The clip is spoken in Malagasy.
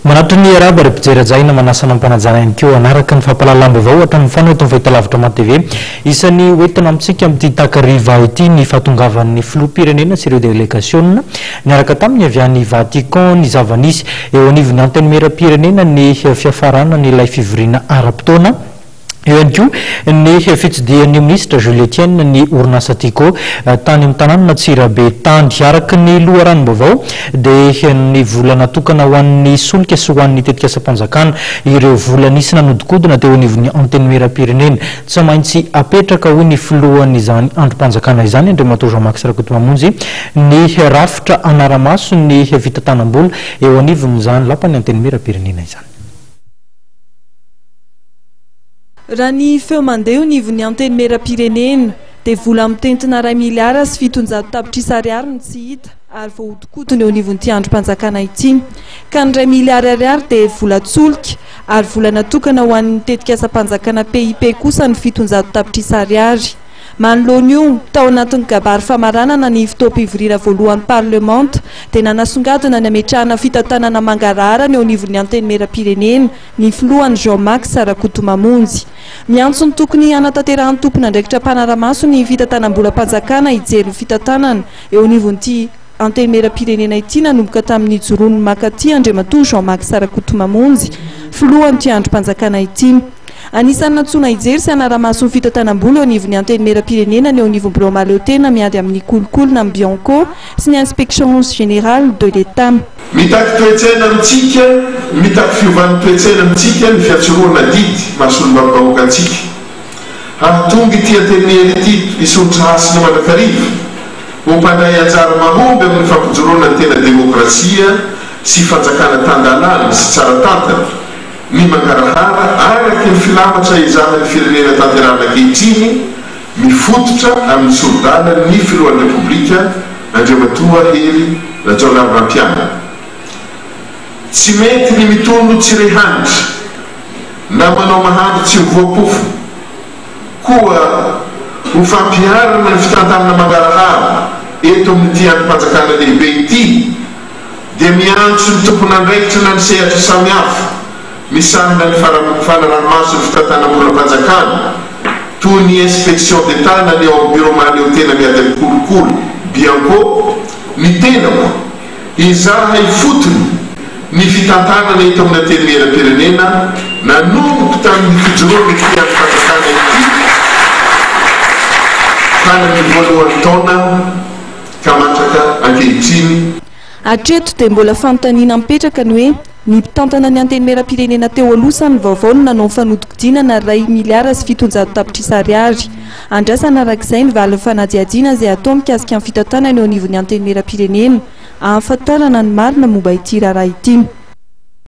Manatry ny araba ary mpijery-jaina manasana ampanajana ihany koa anaraka ny fampahalalam-baovao hatramin'ny fanoto ny fahitalavitra TV isan'ny hoentina amintsika amin'ity takariva ity ny fahatongavan'ny filoham-pirenena sy ireo délégation niaraka tamin'ny avy any Vatican ny zava-nisy eo anivon'ny antenne maira-pirenena ny fiafarana ny ilay fivoriana ara-potoana eo ihany koa ny fitsidihan'ny ministra Jules Etienne ny orinasa Tico tany amin'ny tanàna Tsirabe Tandry araka ny loharanom-baovao dia ny vola natokana ho an'ny solika sy ho an'ny tetikasa-panjakana ireo vola nisy nanodikodina teo anivon'ny antenne maira-pirenena tsy maintsy apetraka hoy ny filohan'izany androm-panjakana izany Andriamatoa Jean-Max Rakotomamonjy ny rafitra anaramaso ny fitatanam-bola eo anivon'izany lapan'ny antenne maira-pirenena izany. Raha ny feo mandeha eo nivon'ny antenne maira-pirenena dia vola mitentina 2 miliara sy 700 tapitrisa ariary no tsy hita ary voahodikotiny eo nivon'ity androm-panjakana ity ka ny 2 miliara ariary dia vola tsolika ary vola natokana ho an'ny tetikasa-panjakana PIP kosa ny 700 tapitrisa ariary. Manoloana io tao anatin'ny gabary famaranana ny fotoam-pivoriana voalohan'ny parlemanta dia nanasongadina ny ametrahana fitantanana mangarahara eo anivon'ny antenne maira-pirenena ny filohany Jean-Max Rakotomamonjy. Miantso ny tokony hanatanterahany tompona andraikitra mpanaramaso ny fitantanam-bola-panjakana hijery ny fitantanana eo anivon'ity antenne maira-pirenena ity nanomboka tamin'ny joron'ny makaty Andriamatoa Jean-Max Rakotomamonjy filohan'ity androm-panjakana ity. Anisany natsona hijery sy hanaramaso ny fitantanam-bola eo anivon'ny antenne maira-pirenena ny eo anivon'ny bureau maleotena miady amin'ny kolokolona amin'ny Bianco sy ny inspection générale de l'État. Mitaky toetsaina amintsika, mitaky fiovan'ny toetsaina amintsika ny fiatsoroana didy mahasolom-bahoaka antsika. Hahatonga ity antenne ity isotry hasina mandrakariva ho mpandray anjara mahomby amin'ny fampijoroana ny tena demokrasia sy fanjakana tandalana sy tsara tantana. Ny mangarahara araky ny filamatra izahan'ny firenena tanterahana ankehitriny mifototra amin'ny sorodalany ny filohan'ny repoblika Andriamatoa Hery Rajaonarimampianina. Tsy mety ny mitono tsy rehanitra na manao mahandro tsy mivoapofo koa ho fampiharana ny fitantanana mangarahara eto amin'ity androm-panjakana lehibe ity dia miantso ny tompon'andraikitra na ny sehatra samihafa misarona ny fanarahamaso ny fitantanam-bola-panjakana toy ny inspection d'État na ny ao bureau maleotena miady amin'ny kolokolo Bianco ny tenako izaha ifotony ny fitantanana eto amin'ny antenne maira-pirenena nanomboka tamin'ny fijoroana ity androm-panjakana ity tanany voalohan'ny taona ka matraka ankehitriny. Hatreto dia mbola fanontaniana mipetraka ny hoe ny mpitantana ny antenne maira-pirenena teo aloha ny vaovao nanao fanodikodinana 2 miliara sy 700 tapitrisa ariary. Andrasana arak'izay ny valin'ny fanadihadiana izay atao mikasika amin'ny fitantanana eo anivon'ny antenne maira-pirenena ahafantarana ny marina momba ity raharaha ity.